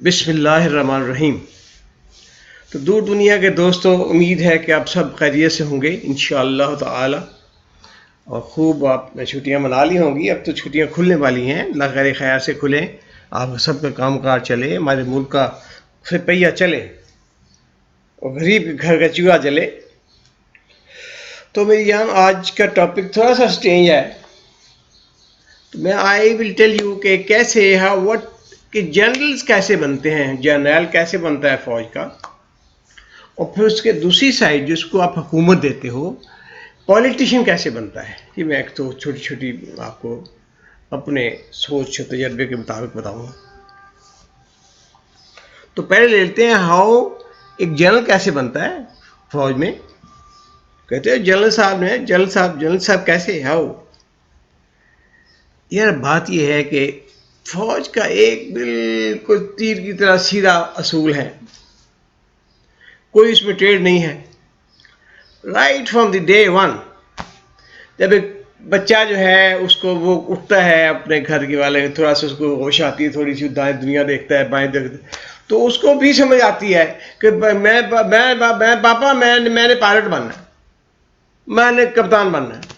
بسم اللہ الرحمن الرحیم۔ تو دور دنیا کے دوستوں، امید ہے کہ آپ سب خیریت سے ہوں گے انشاءاللہ تعالی، اور خوب آپ نے چھٹیاں منا لی ہوں گی۔ اب تو چھٹیاں کھلنے والی ہیں، اللہ خیر خیر سے کھلیں، آپ سب کا کام کار چلے، ہمارے ملک کا پہیہ چلے اور غریب کے گھر کا چولہا جلے۔ تو میری جان، آج کا ٹاپک تھوڑا سا اسٹرینج ہے، تو میں آئی ول ٹیل یو کہ کیسے کہ جنرلز کیسے بنتے ہیں، جنرل کیسے بنتا ہے فوج کا، اور پھر اس کے دوسری سائڈ جس کو آپ حکومت دیتے ہو، پولیٹیشین کیسے بنتا ہے۔ یہ میں ایک تو چھوٹی چھوٹی آپ کو اپنے سوچ و تجربے کے مطابق بتاؤں گا۔ تو پہلے لے لیتے ہیں ایک جنرل کیسے بنتا ہے فوج میں۔ کہتے ہیں جنرل صاحب کیسے یار بات یہ ہے کہ فوج کا ایک بالکل تیر کی طرح سیدھا اصول ہے، کوئی اس میں ٹریڈ نہیں ہے۔ Right from the day one, جب ایک بچہ جو ہے اس کو وہ اٹھتا ہے اپنے گھر کے والے، تھوڑا سا اس کو ہوش آتی ہے، تھوڑی سی دائیں دنیا دیکھتا ہے بائیں دیکھتا ہے، تو اس کو بھی سمجھ آتی ہے کہ پاپا میں نے پائلٹ بننا ہے، میں نے کپتان بننا ہے۔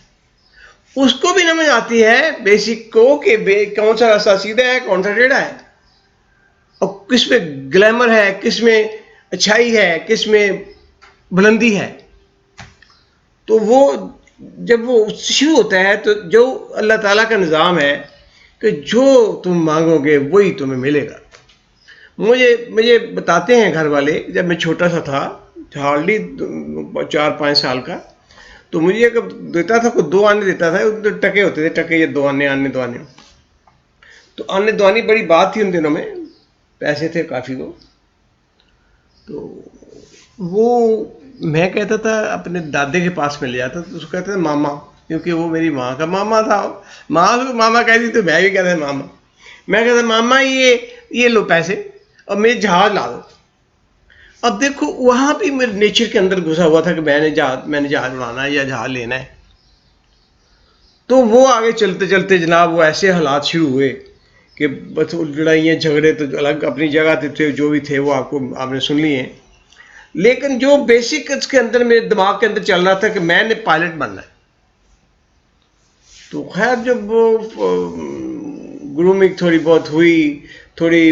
اس کو بھی سمجھ آتی ہے بیسک کو کہ کون سا راستہ سیدھا ہے، کون سا ٹیڑھا ہے، اور کس میں گلیمر ہے، کس میں اچھائی ہے، کس میں بلندی ہے۔ تو وہ جب وہ شروع ہوتا ہے تو جو اللہ تعالیٰ کا نظام ہے کہ جو تم مانگو گے وہی تمہیں ملے گا۔ مجھے بتاتے ہیں گھر والے، جب میں چھوٹا سا تھا، ہارڈلی 4-5 سال کا، تو مجھے دیتا تھا کوئی 2 آنے دیتا تھا، ٹکے ہوتے تھے، ٹکے یا 2 آنے، تو آنے دوانی بڑی بات تھی ان دنوں میں، پیسے تھے کافی وہ۔ تو وہ میں کہتا تھا اپنے دادے کے پاس میں لے جاتا، تو اس کو کہتے تھے ماما، کیونکہ وہ میری ماں کا ماما تھا، ماما کہتی تو میں بھی کہتا تھا ماما۔ میں کہتا ماما یہ لو پیسے اور میرے جہاز لا دو۔ اب دیکھو وہاں بھی میرے نیچر کے اندر گھسا ہوا تھا کہ میں نے جہاز اڑانا ہے یا جہاز لینا ہے۔ تو وہ آگے چلتے چلتے جناب وہ ایسے حالات شروع ہوئے کہ بس لڑائیاں جھگڑے تو الگ اپنی جگہ تھے، جو بھی تھے وہ آپ نے سن لی ہیں، لیکن جو بیسک اس کے اندر میرے دماغ کے اندر چل رہا تھا کہ میں نے پائلٹ بننا ہے۔ تو خیر جب گرومنگ تھوڑی بہت ہوئی، تھوڑی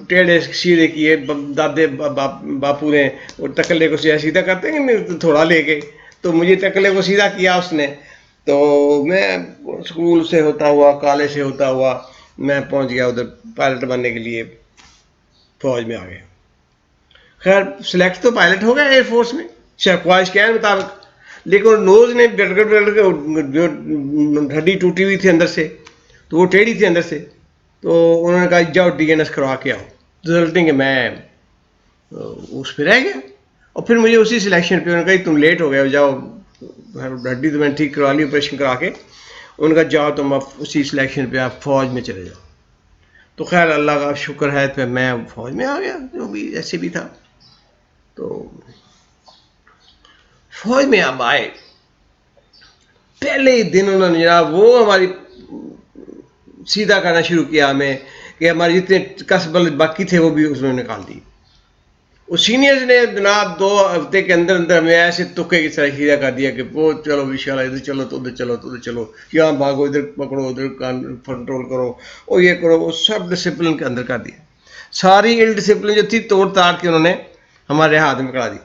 ٹیڑھے سیدھے کیے دادے باپو نے، اور ٹکلے کو سیدھا کرتے ہیں تھوڑا لے کے، تو مجھے ٹکلے کو سیدھا کیا اس نے، تو میں اسکول سے ہوتا ہوا، کالج سے ہوتا ہوا، میں پہنچ گیا ادھر پائلٹ بننے کے لیے، فوج میں آ گیا۔ خیر سلیکٹ تو پائلٹ ہو گیا ایئر فورس میں خواہش کے مطابق، لیکن نوز نے جو ہڈی ٹوٹی ہوئی تھی اندر سے، تو وہ ٹیڑھی تھی اندر سے، تو انہوں نے کہا جاؤ ڈی این ایس کروا کے آؤ، رزلٹنگ کہ میں اس پہ رہ گیا۔ اور پھر مجھے اسی سلیکشن پہ انہوں نے کہا تم لیٹ ہو گئے، جاؤ ہڈی تو میں نے ٹھیک کروا لی آپریشن کرا کے، ان کا جاؤ تم اب اسی سلیکشن پہ آپ فوج میں چلے جاؤ۔ تو خیر اللہ کا شکر ہے پھر میں فوج میں آ گیا، جو بھی ایسے بھی تھا۔ تو فوج میں اب آئے، پہلے ہی دن انہوں نے جناب وہ ہماری سیدھا کرنا شروع کیا ہمیں، کہ ہمارے جتنے کسب باقی تھے وہ بھی اس میں نکال دی۔ وہ سینئرز نے جناب 2 ہفتے کے اندر ہمیں ایسے تکے کی طرح سیدھا کر دیا کہ وہ چلو انشاءاللہ ادھر چلو تو ادھر چلو تو ادھر چلو، یہاں بھاگو، ادھر پکڑو، ادھر کنٹرول کرو، اور یہ کرو، وہ سب ڈسپلن کے اندر کر دیا۔ ساری ان ڈسپلن جو تھی توڑ تاڑ کے انہوں نے ہمارے ہاتھ میں کرا دی۔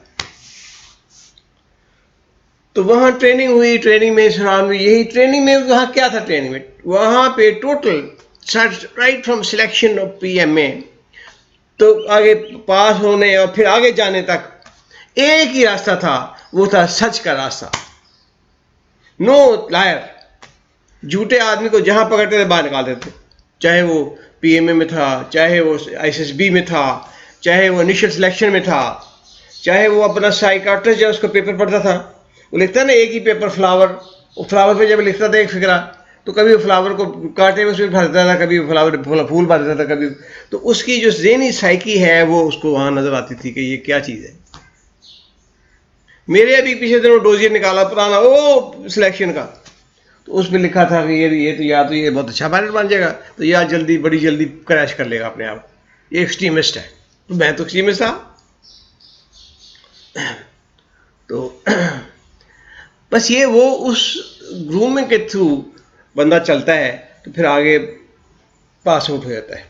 تو وہاں ٹریننگ ہوئی، ٹریننگ میں سران ہوئی، یہی ٹریننگ میں وہاں کیا تھا، ٹریننگ میں وہاں پہ total right from selection of PMA ایم اے تو آگے پاس ہونے اور پھر آگے جانے تک ایک ہی راستہ تھا، وہ تھا سچ کا راستہ۔ نو لائر، جھوٹے آدمی کو جہاں پکڑتے تھے باہر نکال دیتے، چاہے وہ پی ایم اے میں تھا، چاہے وہ آئی ایس بی میں تھا، چاہے وہ انیشل سلیکشن میں تھا، چاہے وہ اپنا سائیکاٹرسٹ جو اس کو پیپر پڑھتا تھا، وہ لکھتا نا ایک ہی پیپر فلاور پہ جب لکھتا تھا ایک فقرہ، تو کبھی وہ فلاور کو کاٹے میں اس میں بھر دیتا تھا، کبھی فلاور پھول بھر دیتا تھا، کبھی تو اس کی جو ذہنی سائیکی ہے وہ اس کو وہاں نظر آتی تھی کہ یہ کیا چیز ہے۔ میرے ابھی پیچھے دنوں ڈوزیر نکالا پرانا وہ سلیکشن کا، تو اس میں لکھا تھا کہ یہ تو یا تو یہ بہت اچھا پائلٹ بن جائے گا، تو یا بڑی جلدی کریش کر لے گا اپنے آپ۔ یہ ایکسٹریمسٹ ہے. تو میں تو ایکسٹریمسٹ تھا. تو بس یہ وہ اس گرومنگ کے تھرو بندہ چلتا ہے تو پھر آگے پاس آؤٹ ہو جاتا ہے.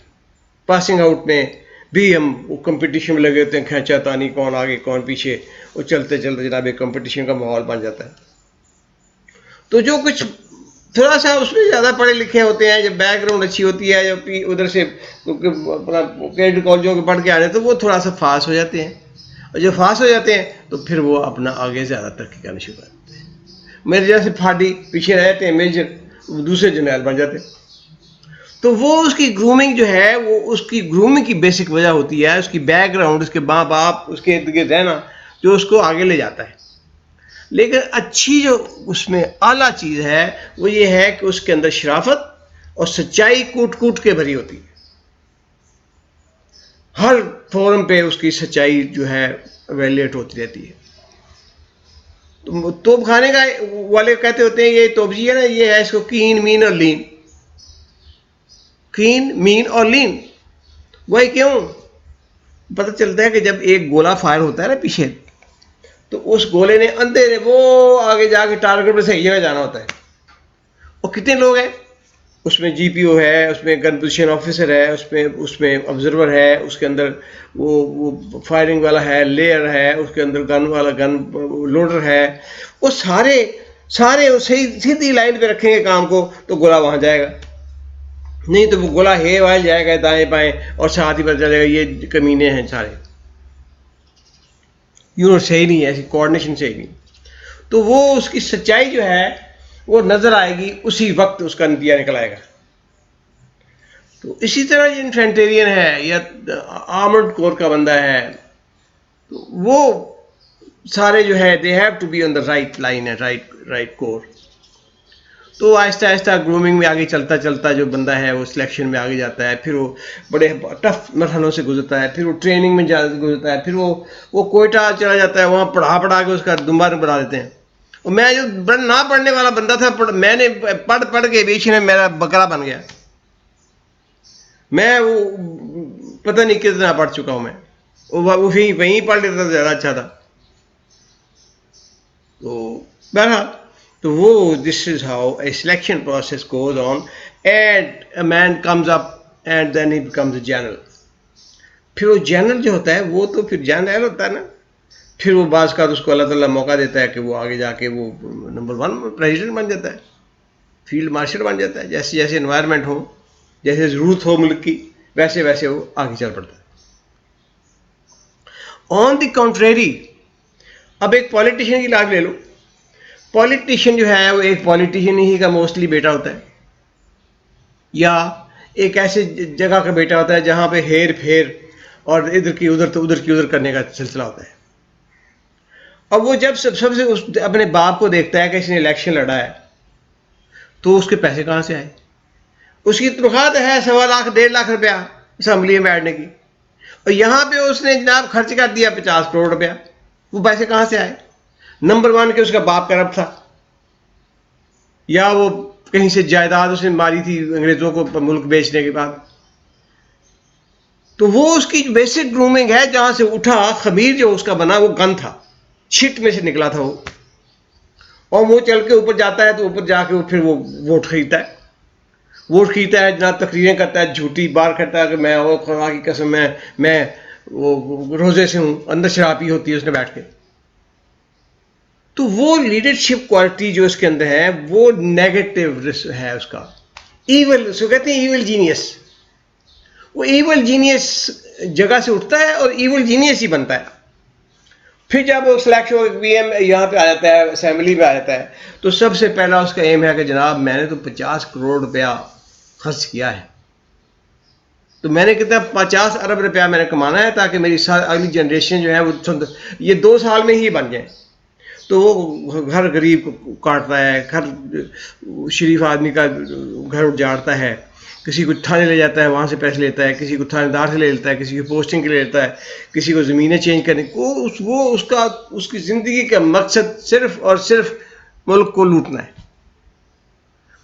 پاسنگ آؤٹ میں بھی ہم کمپٹیشن میں لگے ہوتے ہیں, کھینچا تانی کون آگے کون پیچھے, وہ چلتے چلتے جناب ایک کمپٹیشن کا ماحول بن جاتا ہے. تو جو کچھ تھوڑا سا اس میں زیادہ پڑھے لکھے ہوتے ہیں, جب بیک گراؤنڈ اچھی ہوتی ہے, جب ادھر سے اپنا کالجوں کے پڑھ کے آ رہے ہیں تو وہ تھوڑا سا فاسٹ ہو جاتے ہیں, اور جو فاسٹ ہو جاتے ہیں تو پھر وہ اپنا آگے زیادہ ترقی کرنا شروع کرتے ہیں. میرے جیسے پھاڑی پیچھے رہتے ہیں میجر, دوسرے جنرل بن جاتے ہیں. تو وہ اس کی گرومنگ جو ہے, وہ اس کی گرومنگ کی بیسک وجہ ہوتی ہے اس کی بیک گراؤنڈ, اس کے ماں باپ, اس کے ارد گرد رہنا, جو اس کو آگے لے جاتا ہے. لیکن اچھی جو اس میں اعلیٰ چیز ہے وہ یہ ہے کہ اس کے اندر شرافت اور سچائی کوٹ کوٹ کے بھری ہوتی ہے. ہر فورم پہ اس کی سچائی جو ہے ویلیٹ ہوتی رہتی ہے. تو توپ کھانے کا والے کہتے ہوتے ہیں یہ توپ جی ہے نا, یہ ہے اس کو کین مین اور لین. کین مین اور لین وہی کیوں پتہ چلتا ہے کہ جب ایک گولا فائر ہوتا ہے نا پیچھے, تو اس گولے نے اندھیرے وہ آگے جا کے ٹارگیٹ پہ صحیح جگہ جانا ہوتا ہے. اور کتنے لوگ ہیں اس میں, جی پی او ہے, اس میں گن پوزیشن آفیسر ہے, اس میں آبزرور ہے, اس کے اندر وہ فائرنگ والا ہے, لیئر ہے, اس کے اندر گن والا گن لوڈر ہے. وہ سارے صحیح سیدھی لائن پہ رکھیں گے کام کو تو گولا وہاں جائے گا. نہیں تو وہ گولا ہے وائل جائے گا دائیں بائیں, اور ساتھ ہی پتہ چلے گا یہ کمینے ہیں سارے, یونٹ صحیح نہیں ہے, ایسی کوآرڈینیشن صحیح نہیں. تو وہ اس کی سچائی جو ہے وہ نظر آئے گی, اسی وقت اس کا نتیجہ نکل آئے گا. تو اسی طرح یہ انفینٹیرین ہے یا آرمرڈ کور کا بندہ ہے, تو وہ سارے جو ہے they have to be on the right line ہے, رائٹ کور. تو آہستہ آہستہ گرومنگ میں آگے چلتا چلتا جو بندہ ہے وہ سلیکشن میں آگے جاتا ہے, پھر وہ بڑے ٹف مرحلوں سے گزرتا ہے, پھر وہ ٹریننگ میں گزرتا ہے, پھر وہ کوئٹہ چلا جاتا ہے, وہاں پڑھا کے اس کا دمبار بنا دیتے ہیں. اور میں جو نہ پڑھنے والا بندہ تھا, میں نے پڑھ کے بیچ میں میرا بکرا بن گیا. میں وہ پتہ نہیں کتنا پڑھ چکا ہوں, میں وہیں پڑھ لیتا تو زیادہ اچھا تھا. تو بہرحال تو وہ this is how a selection process goes on, and a man comes up and then he becomes a general. پھر وہ جنرل جو ہوتا ہے وہ تو پھر جنرل ہوتا ہے نا, پھر وہ بعض کا اس کو اللہ تعالیٰ موقع دیتا ہے کہ وہ آگے جا کے وہ نمبر 1 پریزیڈنٹ بن جاتا ہے, فیلڈ مارشل بن جاتا ہے. جیسے جیسے انوائرمنٹ ہو, جیسے ضرورت ہو ملک کی, ویسے ویسے وہ آگے چل پڑتا ہے. آن دی کنٹریری, اب ایک پالیٹیشین کی لاگ لے لو. پالیٹیشین جو ہے وہ ایک پالیٹیشین ہی کا موسٹلی بیٹا ہوتا ہے, یا ایک ایسے جگہ کا بیٹا ہوتا ہے جہاں پہ ہیر پھیر اور ادھر کی ادھر تو ادھر کی ادھر کرنے کا سلسلہ ہوتا ہے. اب وہ جب سب سے اپنے باپ کو دیکھتا ہے کہ اس نے الیکشن لڑا ہے, تو اس کے پیسے کہاں سے آئے؟ اس کی تنخواہ ہے 1.25 لاکھ 1.5 لاکھ روپیہ اسمبلی میں بیٹھنے کی, اور یہاں پہ اس نے جناب خرچ کر دیا 50 کروڑ روپیہ. وہ پیسے کہاں سے آئے؟ نمبر 1 کہ اس کا باپ کرپٹ تھا, یا وہ کہیں سے جائیداد اس نے ماری تھی انگریزوں کو ملک بیچنے کے بعد. تو وہ اس کی بیسک گرومنگ ہے, جہاں سے اٹھا خمیر جو اس کا بنا وہ گن تھا, چھٹ میں سے نکلا تھا وہ, اور وہ چل کے اوپر جاتا ہے تو اوپر جا کے پھر وہ ووٹ خریدتا ہے جناب, تقریریں کرتا ہے, جھوٹی بار کرتا ہے کہ میں اور خدا کی قسم میں وہ روزے سے ہوں, اندر شراب پی ہوتی ہے اس نے بیٹھ کے. تو وہ لیڈرشپ کوالٹی جو اس کے اندر ہے وہ نیگیٹو ہے اس کا, ایول, اس کو کہتے ہیں ایول جینیس. وہ ایول جینیس جگہ سے اٹھتا ہے اور ایول جینیس ہی بنتا ہے. پھر جب وہ سلیکشن پی ایم یہاں پہ آ جاتا ہے, اسمبلی پہ آ جاتا ہے, تو سب سے پہلا اس کا ایم ہے کہ جناب میں نے تو 50 کروڑ روپیہ خرچ کیا ہے, تو میں نے کتنا 50 ارب روپیہ میں نے کمانا ہے تاکہ میری اگلی جنریشن جو ہے وہ یہ 2 سال میں ہی بن جائے. تو وہ گھر غریب کو کاٹتا ہے, گھر شریف آدمی کا گھر اجاڑتا ہے, کسی کو تھانے لے جاتا ہے وہاں سے پیسے لیتا ہے, کسی کو تھانے دار سے لے لیتا ہے, کسی کو پوسٹنگ کے لے لیتا ہے, کسی کو زمینیں چینج کرنے کو. وہ اس کی زندگی کا مقصد صرف اور صرف ملک کو لوٹنا ہے.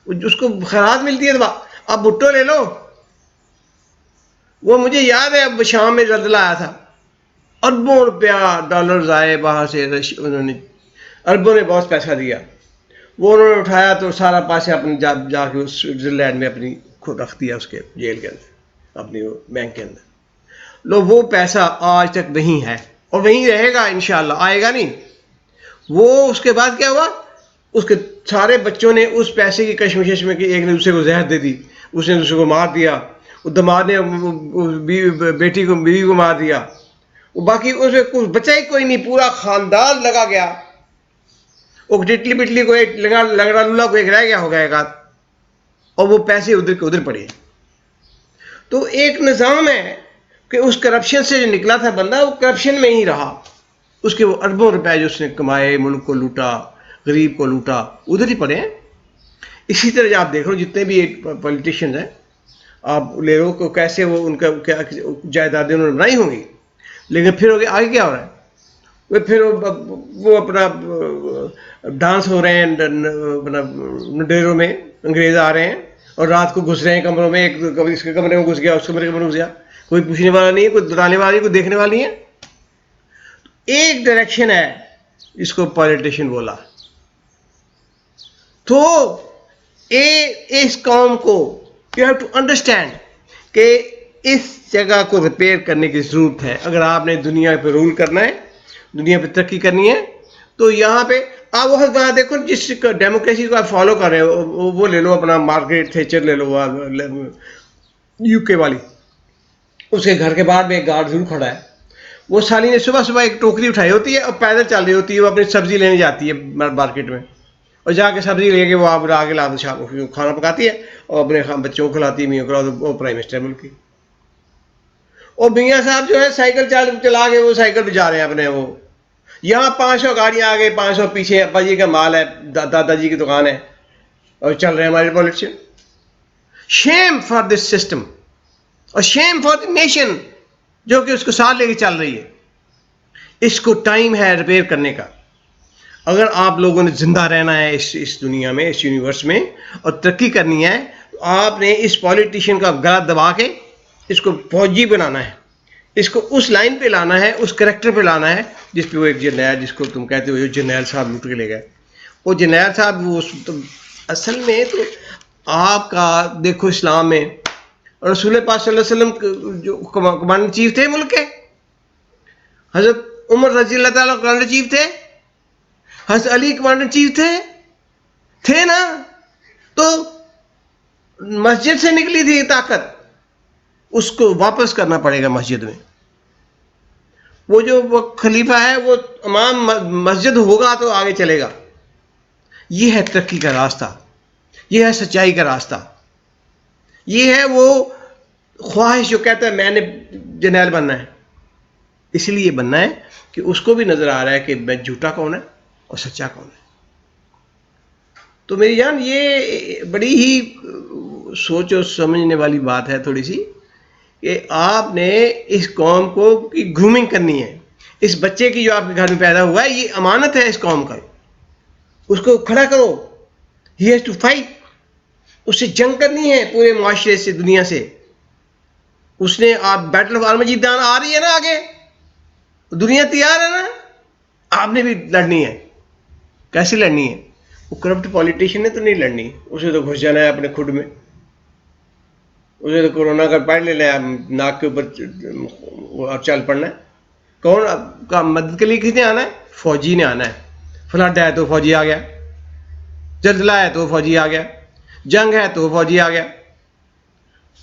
اس کو خیرات ملتی ہے تو اب بھٹو لے لو, وہ مجھے یاد ہے اب شام میں زلزلہ آیا تھا, اربوں روپیہ ڈالرز آئے باہر سے, انہوں نے اربوں نے بہت پیسہ دیا, وہ انہوں نے اٹھایا تو سارا پیسہ اپنے جا کے سوئٹزرلینڈ میں اپنی خود رکھ دیا, اس کے جیل کے اندر, اپنی وہ بینک کے اندر. لو وہ پیسہ آج تک وہیں ہے اور وہیں رہے گا انشاءاللہ, آئے گا نہیں. وہ اس کے بعد کیا ہوا, اس کے سارے بچوں نے اس پیسے کی کشمکش میں کہ ایک نے دوسرے کو زہر دے دی, اس نے دوسرے کو مار دیا, دماد نے بیٹی کو بیوی کو مار دیا, باقی اس میں کچھ بچا ہی کوئی نہیں, پورا خاندان لگا گیا. وہ ٹٹلی پٹلی کو ایک لنگڑا لولا کو ایک رہ گیا ہوگا ایک آدھ, اور وہ پیسے ادھر کے ادھر پڑے. تو ایک نظام ہے کہ اس کرپشن سے جو نکلا تھا بندہ, وہ کرپشن میں ہی رہا. اس کے وہ اربوں روپے جو اس نے کمائے, ملک کو لوٹا, غریب کو لوٹا, ادھر ہی پڑے ہیں. اسی طرح آپ دیکھ لو جتنے بھی پولیٹیشینز ہیں, آپ لے لو کو کیسے وہ ان کا جائیدادیں انہوں نے بنائی ہوں گی, لیکن پھر آگے کیا ہو رہا ہے, وہ پھر وہ اپنا ڈانس ہو رہے ہیں ڈیروں میں, انگریز آ رہے ہیں اور رات کو گھس رہے ہیں کمروں میں, ایک کبھی اس کے کمرے میں گھس گیا, اس کمرے میں گھس گیا, کوئی پوچھنے والا نہیں ہے, کوئی بتانے والا نہیں, کوئی دیکھنے والا نہیں ہے. ایک ڈائریکشن ہے جس کو پالیٹیشین بولا. تو اس قوم کو یو ہیو ٹو انڈرسٹینڈ کہ اس جگہ کو ریپیئر کرنے کی ضرورت ہے. اگر آپ نے دنیا پہ رول کرنا ہے, دنیا پہ ترقی کرنی ہے, تو یہاں پہ آپ وہاں دیکھو جس ڈیموکریسی کو آپ فالو کر رہے ہو, وہ لے لو اپنا مارگریٹ تھیچر لے لو, یو کے والی, اس کے گھر کے باہر میں ایک گارڈ ضرور کھڑا ہے. وہ سالی نے صبح صبح ایک ٹوکری اٹھائی ہوتی ہے اور پیدل چل رہی ہوتی ہے, وہ اپنی سبزی لینے جاتی ہے مارکیٹ میں, اور جا کے سبزی لے کے وہ آپ آگے لا دو, کھانا پکاتی ہے اور اپنے بچوں کو کھلاتی ہے, میوں کو, وہ پرائم منسٹر ملک کی. اور میاں صاحب جو ہے سائیکل چلا کے وہ سائیکل پہ جا رہے ہیں اپنے, وہ یہاں 500 گاڑیاں آگے, 500 پیچھے, ابا جی کا مال ہے, دادا جی کی دکان ہے, اور چل رہے ہیں ہمارے politician. Shame for this system اور شیم فار دی نیشن جو کہ اس کو ساتھ لے کے چل رہی ہے. اس کو ٹائم ہے ریپیئر کرنے کا. اگر آپ لوگوں نے زندہ رہنا ہے اس دنیا میں, اس یونیورس میں, اور ترقی کرنی ہے, تو آپ نے اس پالیٹیشین کا گلا دبا کے اس کو فوجی بنانا ہے, اس کو اس لائن پہ لانا ہے, اس کریکٹر پہ لانا ہے جس پہ وہ ایک جرنیل, جس کو تم کہتے ہو جرنیل صاحب لوٹ کے لے گئے. وہ جرنیل صاحب وہ اصل میں تو آپ کا دیکھو اسلام میں رسول پاک صلی اللہ علیہ وسلم جو کمانڈر چیف تھے ملک کے, حضرت عمر رضی اللہ تعالیٰ کمانڈر چیف تھے, حضرت علی کمانڈر چیف تھے نا. تو مسجد سے نکلی تھی طاقت, اس کو واپس کرنا پڑے گا مسجد میں. وہ جو وہ خلیفہ ہے وہ امام مسجد ہوگا تو آگے چلے گا. یہ ہے ترقی کا راستہ, یہ ہے سچائی کا راستہ, یہ ہے وہ خواہش جو کہتا ہے میں نے جرنیل بننا ہے. اس لیے بننا ہے کہ اس کو بھی نظر آ رہا ہے کہ میں جھوٹا کون ہے اور سچا کون ہے. تو میری جان یہ بڑی ہی سوچ و سمجھنے والی بات ہے تھوڑی سی, کہ آپ نے اس قوم کو کی گرومنگ کرنی ہے. اس بچے کی جو آپ کے گھر میں پیدا ہوا ہے, یہ امانت ہے اس قوم کا, اس کو کھڑا کرو. ہی ہیز ٹو فائٹ, اس سے جنگ کرنی ہے پورے معاشرے سے, دنیا سے. اس نے آپ بیٹل آف آرمجیدان آ رہی ہے نا آگے, دنیا تیار ہے نا, آپ نے بھی لڑنی ہے. کیسے لڑنی ہے؟ وہ کرپٹ پالیٹیشین نے تو نہیں لڑنی, اسے تو گھس جانا ہے اپنے خود میں, اسے تو کورونا کا پڑھ لینا ہے, ناک کے اوپر چل پڑنا ہے. کون کا مدد کے لیے کس نے آنا ہے؟ فوجی نے آنا ہے. فلڈ ہے تو فوجی آ گیا, زلزلہ ہے تو فوجی آ گیا, جنگ ہے تو فوجی آ گیا,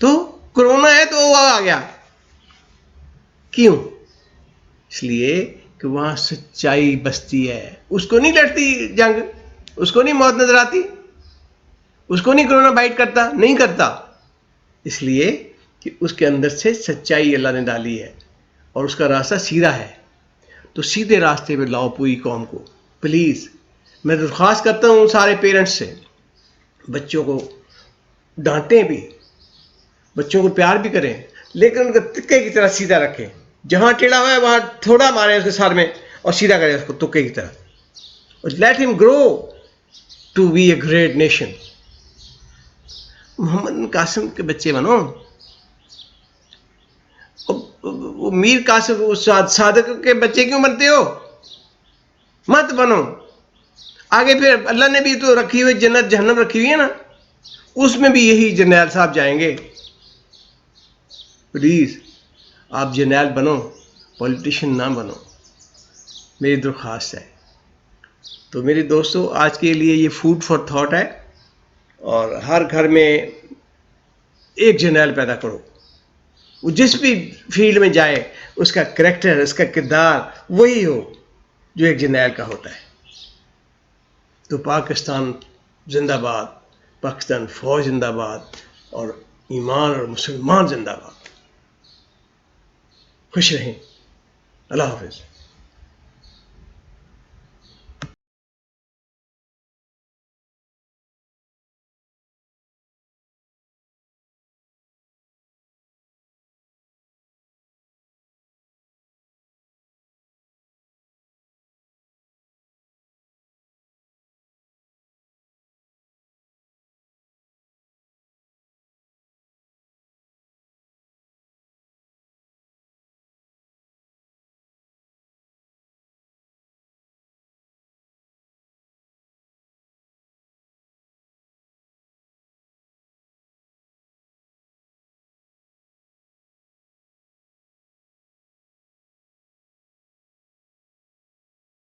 تو کورونا ہے تو وہ آ گیا. کیوں؟ اس لیے کہ وہاں سچائی بستی ہے. اس کو نہیں لڑتی جنگ, اس کو نہیں موت نظر آتی, اس کو نہیں کورونا بائٹ کرتا, نہیں کرتا. اس لیے کہ اس کے اندر سے سچائی اللہ نے ڈالی ہے اور اس کا راستہ سیدھا ہے. تو سیدھے راستے پہ لاؤ پوری قوم کو پلیز. میں درخواست کرتا ہوں سارے پیرنٹس سے, بچوں کو ڈانٹیں بھی, بچوں کو پیار بھی کریں, لیکن ان کو تکے کی طرح سیدھا رکھیں. جہاں ٹیڑھا ہوا ہے وہاں تھوڑا مارے اس کے سر میں اور سیدھا کریں اس کو تکے کی طرح. لیٹ ہم grow to be a great nation. Muhammad Qasim کے بچے بنو, وہ میر قاسم صادق کے بچے کیوں بنتے ہو؟ مت بنو. آگے پھر اللہ نے بھی تو رکھی ہوئی جنت جہنم رکھی ہوئی ہے نا, اس میں بھی یہی جرنیل صاحب جائیں گے. پلیز آپ جرنیل بنو, پولیٹیشین نہ بنو, میری درخواست ہے. تو میرے دوستو, آج کے لیے یہ فوڈ فار تھاٹ ہے, اور ہر گھر میں ایک جرنیل پیدا کرو. وہ جس بھی فیلڈ میں جائے اس کا کریکٹر, اس کا کردار وہی ہو جو ایک جرنیل کا ہوتا ہے. تو پاکستان زندہ باد, پاکستان فوج زندہ باد, اور ایمان اور مسلمان زندہ باد. خوش رہیں. اللہ حافظ.